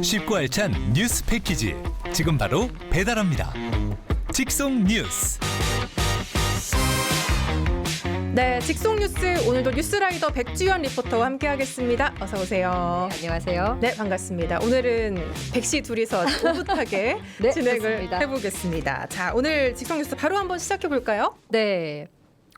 쉽고 알찬 뉴스 패키지 지금 바로 배달합니다. 직송 뉴스. 네, 직송 뉴스 오늘도 뉴스라이더 백주연 리포터와 함께하겠습니다. 어서 오세요. 네, 안녕하세요. 네, 반갑습니다. 오늘은 백씨 둘이서 오붓하게 네, 진행을 좋습니다. 해보겠습니다. 자, 오늘 직송 뉴스 바로 한번 시작해 볼까요? 네.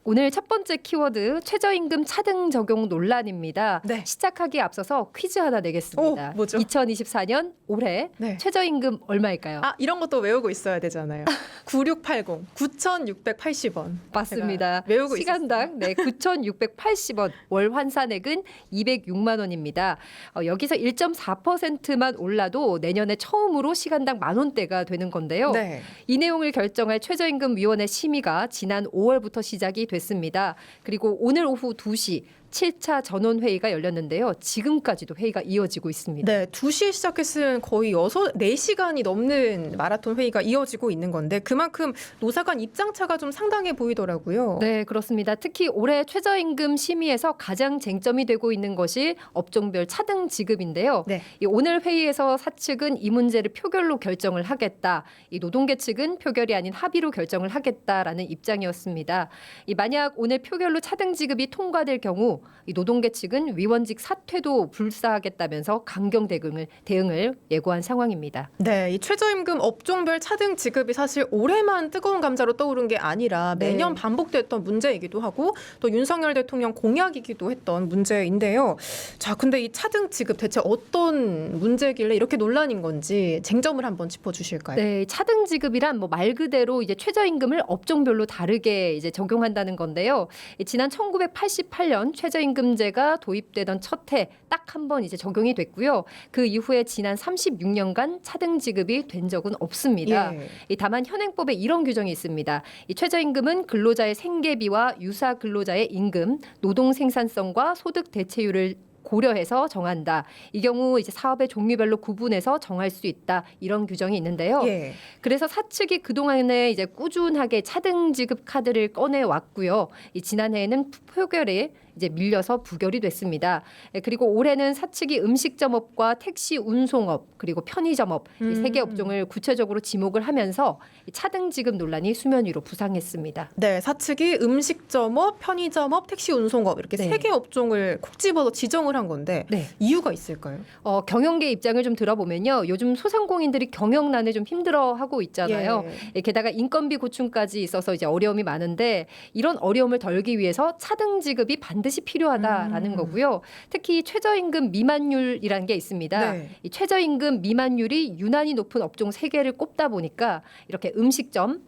오늘 첫 번째 키워드 최저임금 차등 적용 논란입니다. 네. 시작하기에 앞서서 퀴즈 하나 내겠습니다. 오, 뭐죠? 2024년 올해 네. 최저임금 얼마일까요? 아, 이런 것도 외우고 있어야 되잖아요. 9680, 9,680원. 맞습니다. 외우고 시간당 9,680원, 월 환산액은 206만 원입니다. 여기서 1.4%만 올라도 내년에 처음으로 시간당 만 원대가 되는 건데요. 네. 이 내용을 결정할 최저임금위원회 심의가 지난 5월부터 시작이 됐습니다. 그리고 오늘 오후 2시 7차 전원회의가 열렸는데요. 지금까지도 회의가 이어지고 있습니다. 네, 2시에 시작했으면 거의 4시간이 넘는 마라톤 회의가 이어지고 있는 건데 그만큼 노사 간 입장차가 좀 상당해 보이더라고요. 네, 그렇습니다. 특히 올해 최저임금 심의에서 가장 쟁점이 되고 있는 것이 업종별 차등 지급인데요. 네. 이 오늘 회의에서 사측은 이 문제를 표결로 결정을 하겠다. 이 노동계 측은 표결이 아닌 합의로 결정을 하겠다라는 입장이었습니다. 만약 오늘 표결로 차등 지급이 통과될 경우 이 노동계 측은 위원직 사퇴도 불사하겠다면서 강경 대응을 예고한 상황입니다. 네, 이 최저임금 업종별 차등 지급이 사실 올해만 뜨거운 감자로 떠오른 게 아니라 매년 네. 반복됐던 문제이기도 하고 또 윤석열 대통령 공약이기도 했던 문제인데요. 자, 근데 이 차등 지급 대체 어떤 문제길래 이렇게 논란인 건지 쟁점을 한번 짚어주실까요? 네, 차등 지급이란 말 그대로 이제 최저임금을 업종별로 다르게 이제 적용한다는 건데요. 지난 1988년 최저임금제가 도입되던 첫 해 딱 한 번 이제 적용이 됐고요. 그 이후에 지난 36년간 차등 지급이 된 적은 없습니다. 예. 다만 현행법에 이런 규정이 있습니다. 이 최저임금은 근로자의 생계비와 유사 근로자의 임금, 노동 생산성과 소득 대체율을 고려해서 정한다. 이 경우 이제 사업의 종류별로 구분해서 정할 수 있다. 이런 규정이 있는데요. 예. 그래서 사측이 그동안에 이제 꾸준하게 차등 지급 카드를 꺼내 왔고요. 지난해에는 표결에 이제 밀려서 부결이 됐습니다. 그리고 올해는 사측이 음식점업과 택시 운송업 그리고 편의점업 이 세 개 업종을 구체적으로 지목을 하면서 이 차등 지급 논란이 수면 위로 부상했습니다. 네, 사측이 음식점업, 편의점업, 택시 운송업 이렇게 네. 3개 업종을 콕 집어서 지정을 한 건데 네. 이유가 있을까요? 경영계 입장을 좀 들어보면요. 요즘 소상공인들이 경영난에 좀 힘들어하고 있잖아요. 예. 게다가 인건비 고충까지 있어서 이제 어려움이 많은데 이런 어려움을 덜기 위해서 차등 지급이 반드시 필요하다라는 거고요. 특히 최저임금 미만율이라는 게 있습니다. 네. 이 최저임금 미만율이 유난히 높은 업종 3개를 꼽다 보니까 이렇게 음식점,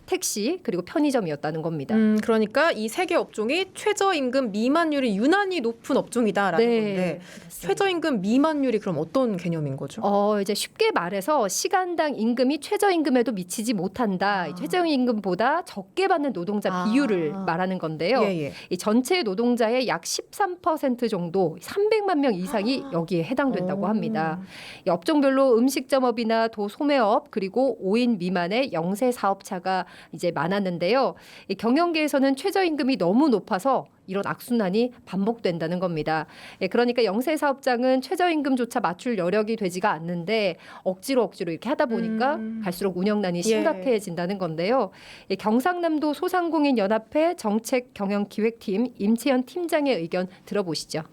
택시 그리고 편의점이었다는 겁니다. 그러니까 이 3개 업종이 최저임금 미만율이 유난히 높은 업종이다라는 건데 최저임금 미만율이 그럼 어떤 개념인 거죠? 이제 쉽게 말해서 시간당 임금이 최저임금에도 미치지 못한다. 이 최저임금보다 적게 받는 노동자 비율을 말하는 건데요. 예. 이 전체 노동자의 약 13% 정도, 300만 명 이상이 여기에 해당된다고 합니다. 이 업종별로 음식점업이나 도소매업 그리고 5인 미만의 영세 사업자가 이제 많았는데요. 이 경영계에서는 최저임금이 너무 높아서 이런 악순환이 반복된다는 겁니다. 그러니까 영세 사업장은 최저임금조차 맞출 여력이 되지가 않는데 억지로 이렇게 하다 보니까 갈수록 운영난이 심각해진다는 건데요. 경상남도 소상공인 연합회 정책경영기획팀 임채연 팀장의 의견 들어보시죠.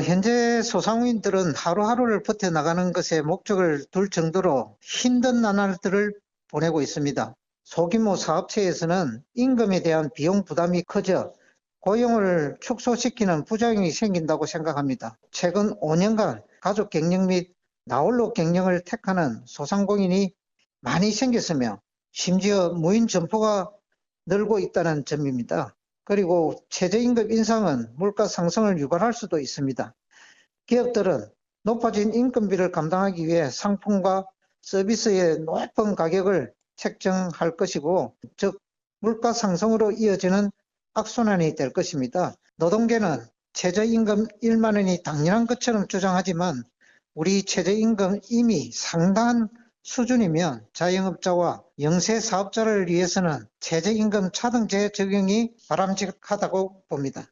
현재 소상공인들은 하루하루를 버텨나가는 것에 목적을 둘 정도로 힘든 나날들을 보내고 있습니다. 소규모 사업체에서는 임금에 대한 비용 부담이 커져 고용을 축소시키는 부작용이 생긴다고 생각합니다. 최근 5년간 가족 경영 및 나홀로 경영을 택하는 소상공인이 많이 생겼으며 심지어 무인 점포가 늘고 있다는 점입니다. 그리고 최저임금 인상은 물가 상승을 유발할 수도 있습니다. 기업들은 높아진 인건비를 감당하기 위해 상품과 서비스의 높은 가격을 책정할 것이고, 즉 물가 상승으로 이어지는 악순환이 될 것입니다. 노동계는 최저임금 1만 원이 당연한 것처럼 주장하지만 우리 최저임금 이미 상당한 수준이면 자영업자와 영세 사업자를 위해서는 최저임금 차등제 적용이 바람직하다고 봅니다.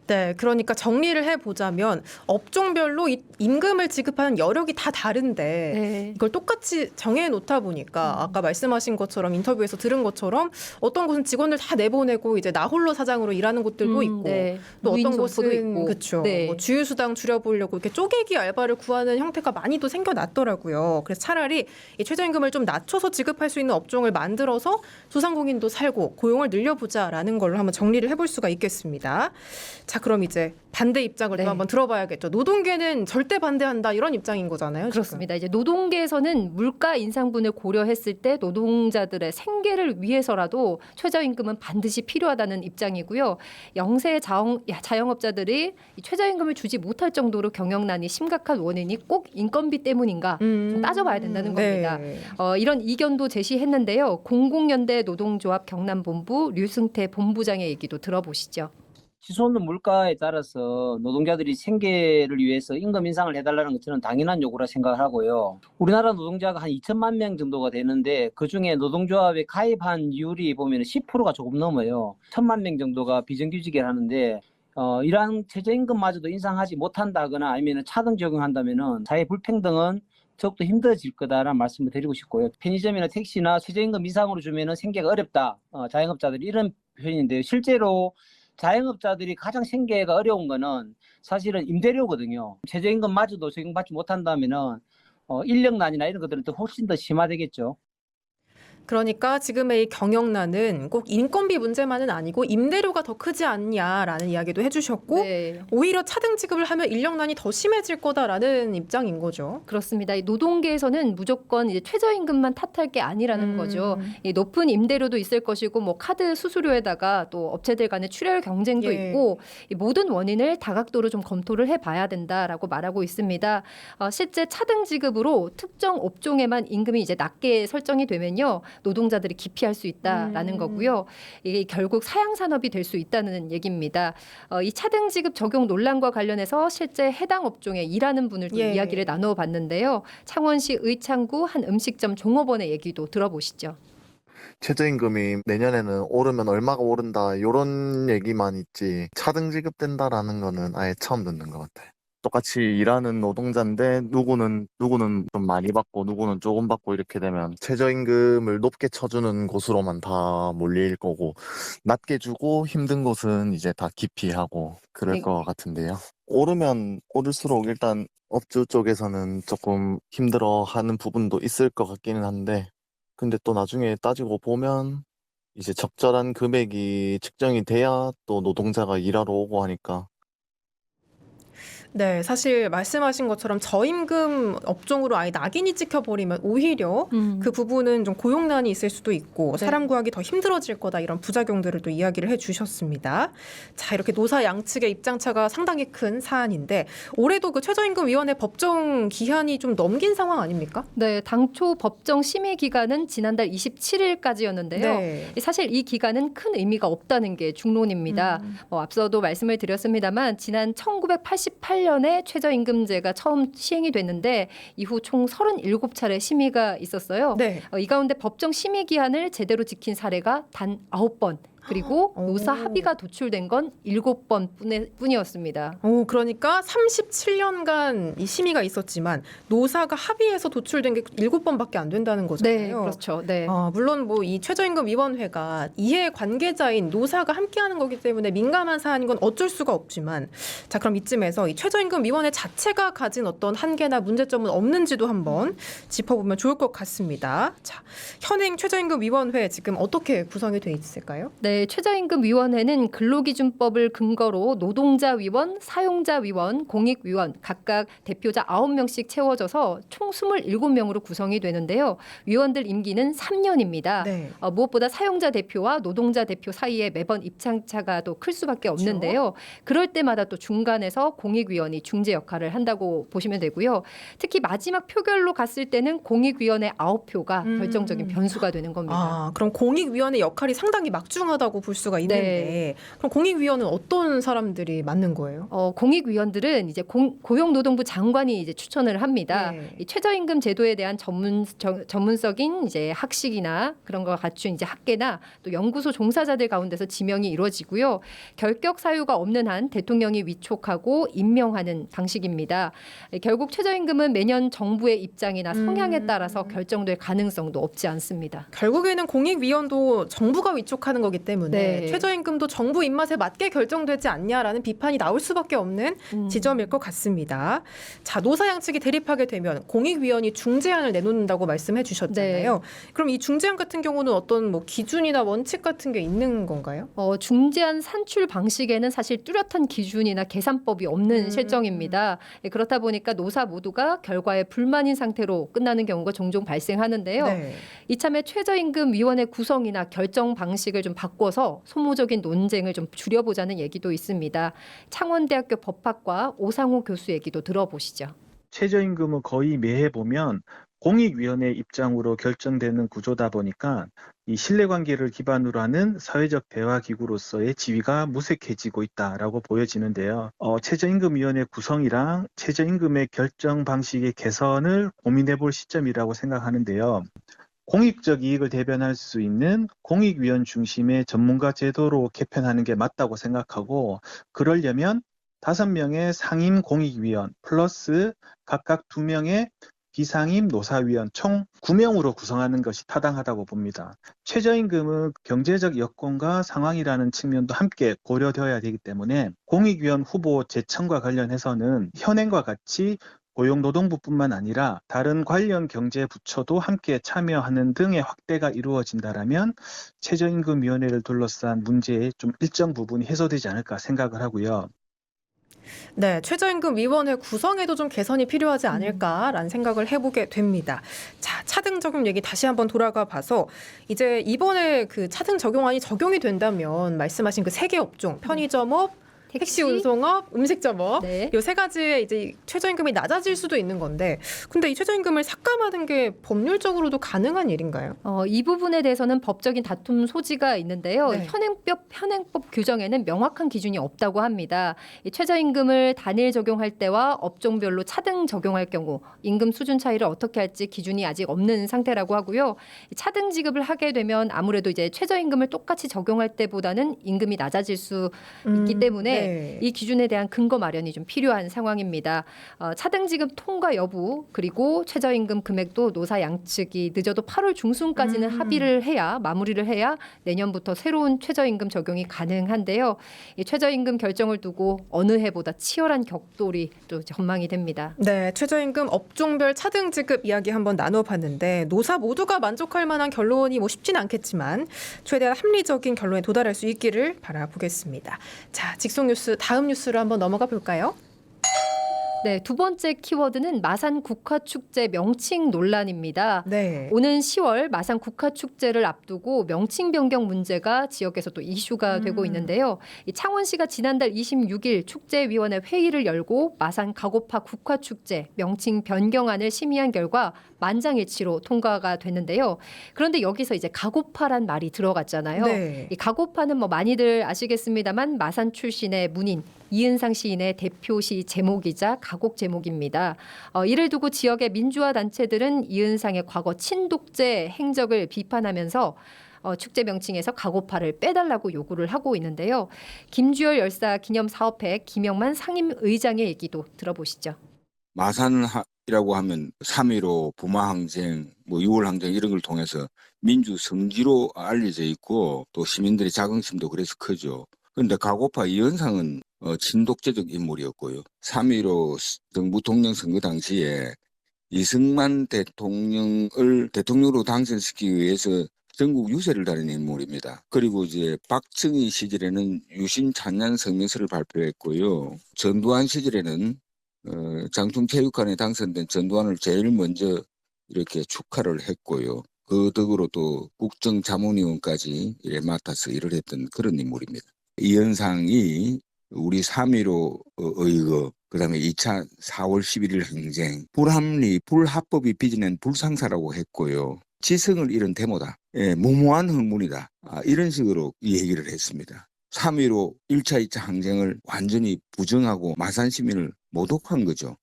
네, 그러니까 정리를 해보자면 업종별로 이 임금을 지급하는 여력이 다 다른데 네. 이걸 똑같이 정해놓다 보니까 아까 말씀하신 것처럼 인터뷰에서 들은 것처럼 어떤 곳은 직원들 다 내보내고 이제 나 홀로 사장으로 일하는 곳들도 있고 네. 또 어떤 무인점포도 곳은 있고. 그렇죠. 네. 뭐 주휴수당 줄여보려고 이렇게 쪼개기 알바를 구하는 형태가 많이 또 생겨났더라고요. 그래서 차라리 이 최저임금을 좀 낮춰서 지급할 수 있는 업종을 만들어서 소상공인도 살고 고용을 늘려보자라는 걸로 한번 정리를 해볼 수가 있겠습니다. 자, 그럼 이제 반대 입장을 네. 또 한번 들어봐야겠죠. 노동계는 절대 반대한다 이런 입장인 거잖아요. 지금. 그렇습니다. 이제 노동계에서는 물가 인상분을 고려했을 때 노동자들의 생계를 위해서라도 최저임금은 반드시 필요하다는 입장이고요. 영세 자영업자들이 이 최저임금을 주지 못할 정도로 경영난이 심각한 원인이 꼭 인건비 때문인가 좀 따져봐야 된다는 겁니다. 네. 이런 이견도 제시했는데요. 공공연대 노동조합 경남본부 류승태 본부장의 얘기도 들어보시죠. 치솟는 물가에 따라서 노동자들이 생계를 위해서 임금 인상을 해달라는 것은 당연한 요구라 생각하고요. 우리나라 노동자가 한 2천만 명 정도가 되는데 그중에 노동조합에 가입한 이율이 보면 10%가 조금 넘어요. 1천만 명 정도가 비정규직을 하는데 이러한 최저임금마저도 인상하지 못한다거나 아니면 차등 적용한다면 사회 불평등은 더욱더 힘들어질 거다라는 말씀을 드리고 싶고요. 편의점이나 택시나 최저임금 이상으로 주면은 생계가 어렵다. 자영업자들이 이런 표현인데요. 실제로 자영업자들이 가장 생계가 어려운 거는 사실은 임대료거든요. 최저임금마저도 적용받지 못한다면은 인력난이나 이런 것들은 또 훨씬 더 심화되겠죠. 그러니까 지금의 이 경영난은 꼭 인건비 문제만은 아니고 임대료가 더 크지 않냐라는 이야기도 해주셨고 네. 오히려 차등 지급을 하면 인력난이 더 심해질 거다라는 입장인 거죠. 그렇습니다. 이 노동계에서는 무조건 이제 최저임금만 탓할 게 아니라는 거죠. 이 높은 임대료도 있을 것이고 뭐 카드 수수료에다가 또 업체들 간의 출혈 경쟁도 예. 있고 이 모든 원인을 다각도로 좀 검토를 해봐야 된다라고 말하고 있습니다. 실제 차등 지급으로 특정 업종에만 임금이 이제 낮게 설정이 되면요. 노동자들이 기피할 수 있다라는 거고요. 이게 결국 사양 산업이 될 수 있다는 얘기입니다. 이 차등 지급 적용 논란과 관련해서 실제 해당 업종에 일하는 분을 좀 예. 이야기를 나누어 봤는데요. 창원시 의창구 한 음식점 종업원의 얘기도 들어보시죠. 최저임금이 내년에는 오르면 얼마가 오른다 이런 얘기만 있지 차등 지급된다라는 거는 아예 처음 듣는 것 같아요. 똑같이 일하는 노동자인데 누구는 좀 많이 받고 누구는 조금 받고 이렇게 되면 최저임금을 높게 쳐주는 곳으로만 다 몰릴 거고 낮게 주고 힘든 곳은 이제 다 기피하고 그럴 네. 것 같은데요. 오르면 오를수록 일단 업주 쪽에서는 조금 힘들어하는 부분도 있을 것 같기는 한데 근데 또 나중에 따지고 보면 이제 적절한 금액이 측정이 돼야 또 노동자가 일하러 오고 하니까 네, 사실 말씀하신 것처럼 저임금 업종으로 아예 낙인이 찍혀버리면 오히려 그 부분은 좀 고용난이 있을 수도 있고 네. 사람 구하기 더 힘들어질 거다 이런 부작용들을 또 이야기를 해주셨습니다. 자, 이렇게 노사 양측의 입장차가 상당히 큰 사안인데 올해도 그 최저임금위원회 법정 기한이 좀 넘긴 상황 아닙니까? 네, 당초 법정 심의 기간은 지난달 27일까지였는데요. 네. 사실 이 기간은 큰 의미가 없다는 게 중론입니다. 앞서도 말씀을 드렸습니다만 지난 1988년에 최저임금제가 처음 시행이 됐는데 이후 총 37차례 심의가 있었어요. 네. 이 가운데 법정 심의 기한을 제대로 지킨 사례가 단 9번. 그리고 노사 합의가 도출된 건 7번 뿐이었습니다. 오, 그러니까 37년간 이 심의가 있었지만 노사가 합의해서 도출된 게 7번밖에 안 된다는 거잖아요. 네, 그렇죠. 네. 물론 뭐 이 최저임금위원회가 이해 관계자인 노사가 함께하는 거기 때문에 민감한 사안인 건 어쩔 수가 없지만 자, 그럼 이쯤에서 이 최저임금위원회 자체가 가진 어떤 한계나 문제점은 없는지도 한번 짚어보면 좋을 것 같습니다. 자, 현행 최저임금위원회 지금 어떻게 구성이 돼 있을까요? 네, 최저임금위원회는 근로기준법을 근거로 노동자위원, 사용자위원, 공익위원 각각 대표자 9명씩 채워져서 총 27명으로 구성이 되는데요. 위원들 임기는 3년입니다. 네. 무엇보다 사용자 대표와 노동자 대표 사이에 매번 입장차가 또 클 수밖에 없는데요. 그럴 때마다 또 중간에서 공익위원이 중재 역할을 한다고 보시면 되고요. 특히 마지막 표결로 갔을 때는 공익위원회 9표가 결정적인 변수가 되는 겁니다. 그럼 공익위원회 역할이 상당히 막중하다. 중요하다고 볼 수가 있는데 그럼 공익위원은 어떤 사람들이 맡는 거예요? 공익위원들은 이제 고용노동부 장관이 이제 추천을 합니다. 네. 이 최저임금 제도에 대한 전문적인 이제 학식이나 그런 걸 갖춘 이제 학계나 또 연구소 종사자들 가운데서 지명이 이루어지고요. 결격 사유가 없는 한 대통령이 위촉하고 임명하는 방식입니다. 결국 최저임금은 매년 정부의 입장이나 성향에 따라서 결정될 가능성도 없지 않습니다. 결국에는 공익위원도 정부가 위촉하는 거기 때문에 네. 최저임금도 정부 입맛에 맞게 결정되지 않냐라는 비판이 나올 수밖에 없는 지점일 것 같습니다. 자, 노사 양측이 대립하게 되면 공익위원이 중재안을 내놓는다고 말씀해 주셨잖아요. 그럼 이 중재안 같은 경우는 어떤 뭐 기준이나 원칙 같은 게 있는 건가요? 중재안 산출 방식에는 사실 뚜렷한 기준이나 계산법이 없는 실정입니다. 그렇다 보니까 노사 모두가 결과에 불만인 상태로 끝나는 경우가 종종 발생하는데요. 네. 이참에 최저임금위원회 구성이나 결정 방식을 좀 바꿔서 소모적인 논쟁을 좀 줄여보자는 얘기도 있습니다. 창원대학교 법학과 오상호 교수 얘기도 들어보시죠. 최저임금은 거의 매해 보면 공익위원회 입장으로 결정되는 구조다 보니까 이 신뢰관계를 기반으로 하는 사회적 대화기구로서의 지위가 무색해지고 있다라고 보여지는데요. 최저임금위원회 구성이랑 최저임금의 결정 방식의 개선을 고민해 볼 시점이라고 생각하는데요. 공익적 이익을 대변할 수 있는 공익위원 중심의 전문가 제도로 개편하는 게 맞다고 생각하고, 그러려면 5명의 상임 공익위원 플러스 각각 2명의 비상임 노사위원 총 9명으로 구성하는 것이 타당하다고 봅니다. 최저임금은 경제적 여건과 상황이라는 측면도 함께 고려되어야 되기 때문에 공익위원 후보 제청과 관련해서는 현행과 같이 고용노동부뿐만 아니라 다른 관련 경제부처도 함께 참여하는 등의 확대가 이루어진다라면 최저임금위원회를 둘러싼 문제의 좀 일정 부분이 해소되지 않을까 생각을 하고요. 네, 최저임금위원회 구성에도 좀 개선이 필요하지 않을까라는 생각을 해보게 됩니다. 자, 차등 적용 얘기 다시 한번 돌아가 봐서 이제 이번에 그 차등 적용안이 적용이 된다면 말씀하신 그 3개 업종, 편의점업, 택시 운송업, 음식점업 네. 이 3가지의 이제 최저임금이 낮아질 수도 있는 건데, 근데 이 최저임금을 삭감하는 게 법률적으로도 가능한 일인가요? 이 부분에 대해서는 법적인 다툼 소지가 있는데요. 네. 현행법 규정에는 명확한 기준이 없다고 합니다. 이 최저임금을 단일 적용할 때와 업종별로 차등 적용할 경우 임금 수준 차이를 어떻게 할지 기준이 아직 없는 상태라고 하고요. 이 차등 지급을 하게 되면 아무래도 이제 최저임금을 똑같이 적용할 때보다는 임금이 낮아질 수 있기 때문에 이 기준에 대한 근거 마련이 좀 필요한 상황입니다. 차등 지급 통과 여부 그리고 최저임금 금액도 노사 양측이 늦어도 8월 중순까지는 합의를 해야 마무리를 해야 내년부터 새로운 최저임금 적용이 가능한데요. 이 최저임금 결정을 두고 어느 해보다 치열한 격돌이 또 전망이 됩니다. 네, 최저임금 업종별 차등 지급 이야기 한번 나눠봤는데 노사 모두가 만족할 만한 결론이 뭐 쉽지는 않겠지만 최대한 합리적인 결론에 도달할 수 있기를 바라보겠습니다. 자, 직송 뉴스 다음 뉴스로 한번 넘어가 볼까요? 네, 두 번째 키워드는 마산 국화축제 명칭 논란입니다. 네. 오는 10월 마산 국화축제를 앞두고 명칭 변경 문제가 지역에서 또 이슈가 되고 있는데요. 이 창원시가 지난달 26일 축제위원회 회의를 열고 마산 가고파 국화축제 명칭 변경안을 심의한 결과 만장일치로 통과가 됐는데요. 그런데 여기서 이제 가고파란 말이 들어갔잖아요. 네. 이 가고파는 뭐 많이들 아시겠습니다만 마산 출신의 문인 이은상 시인의 대표시 제목이자 가곡 제목입니다. 이를 두고 지역의 민주화 단체들은 이은상의 과거 친독재 행적을 비판하면서 축제 명칭에서 가고파를 빼달라고 요구를 하고 있는데요. 김주열 열사 기념사업회 김영만 상임의장의 얘기도 들어보시죠. 마산이라고 하면 3.15 부마항쟁, 6월항쟁 이런 걸 통해서 민주 성지로 알려져 있고 또 시민들의 자긍심도 그래서 크죠. 그런데 가고파 이은상은 친독재적 인물이었고요. 3.15 정부 통령 선거 당시에 이승만 대통령을 대통령으로 당선시키기 위해서 전국 유세를 다니는 인물입니다. 그리고 이제 박정희 시절에는 유신 찬양 성명서를 발표했고요. 전두환 시절에는 장충체육관에 당선된 전두환을 제일 먼저 이렇게 축하를 했고요. 그 덕으로 또 국정자문위원까지 맡아서 일을 했던 그런 인물입니다. 이현상이 우리 3.15 의거, 그다음에 2차 4월 11일 항쟁, 불합리, 불합법이 빚어낸 불상사라고 했고요. 지성을 잃은 데모다. 예, 무모한 흥분이다. 이런 식으로 얘기를 했습니다. 3.15 1차, 2차 항쟁을 완전히 부정하고 마산 시민을 모독한 거죠.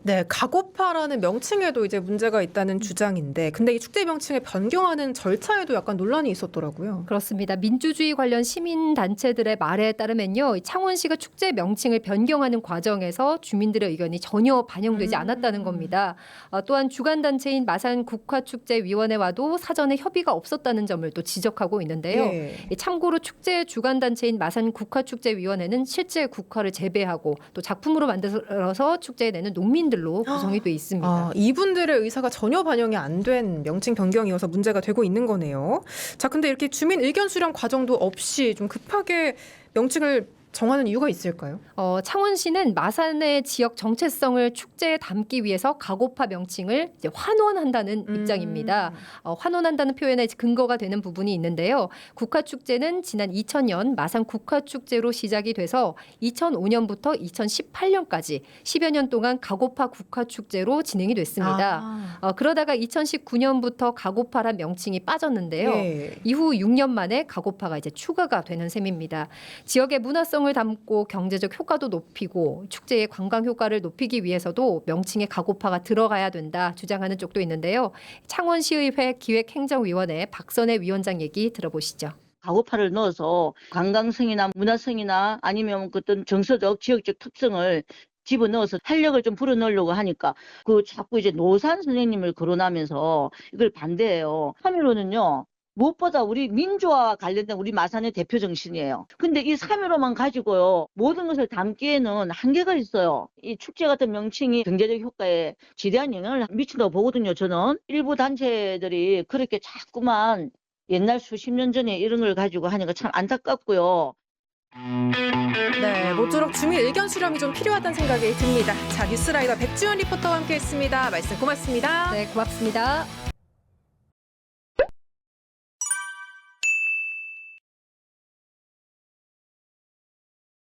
네, 가고파라는 명칭에도 이제 문제가 있다는 주장인데, 근데 이 축제 명칭을 변경하는 절차에도 약간 논란이 있었더라고요. 그렇습니다. 민주주의 관련 시민단체들의 말에 따르면요. 이 창원시가 축제 명칭을 변경하는 과정에서 주민들의 의견이 전혀 반영되지 않았다는 겁니다. 또한 주관단체인 마산국화축제위원회와도 사전에 협의가 없었다는 점을 또 지적하고 있는데요. 예. 참고로 축제 주관단체인 마산국화축제위원회는 실제 국화를 재배하고 또 작품으로 만들어서 축제에 내는 농민들로 구성이 돼 있습니다. 이분들의 의사가 전혀 반영이 안 된 명칭 변경이어서 문제가 되고 있는 거네요. 자, 근데 이렇게 주민 의견 수렴 과정도 없이 좀 급하게 명칭을 정하는 이유가 있을까요? 창원시는 마산의 지역 정체성을 축제에 담기 위해서 가고파 명칭을 이제 환원한다는 입장입니다. 환원한다는 표현에 근거가 되는 부분이 있는데요. 국화축제는 지난 2000년 마산 국화축제로 시작이 돼서 2005년부터 2018년까지 10여 년 동안 가고파 국화축제로 진행이 됐습니다. 그러다가 2019년부터 가고파란 명칭이 빠졌는데요. 예. 이후 6년 만에 가고파가 이제 추가가 되는 셈입니다. 지역의 문화성을 담고 경제적 효과도 높이고 축제의 관광 효과를 높이기 위해서도 명칭에 가고파가 들어가야 된다 주장하는 쪽도 있는데요. 창원시의회 기획행정위원회 박선혜 위원장 얘기 들어보시죠. 가고파를 넣어서 관광성이나 문화성이나 아니면 어떤 정서적 지역적 특성을 집어넣어서 활력을 좀 불어넣으려고 하니까 자꾸 이제 노산 선생님을 거론하면서 이걸 반대해요. 3.15는요. 무엇보다 우리 민주화와 관련된 우리 마산의 대표 정신이에요. 근데 이 3.15만 가지고요. 모든 것을 담기에는 한계가 있어요. 이 축제 같은 명칭이 경제적 효과에 지대한 영향을 미친다고 보거든요. 저는 일부 단체들이 그렇게 자꾸만 옛날 수십 년 전에 이런 걸 가지고 하니까 참 안타깝고요. 네, 모쪼록 주민 의견 수렴이 좀 필요하다는 생각이 듭니다. 자, 뉴스라이더 백지원 리포터와 함께했습니다. 말씀 고맙습니다. 네, 고맙습니다.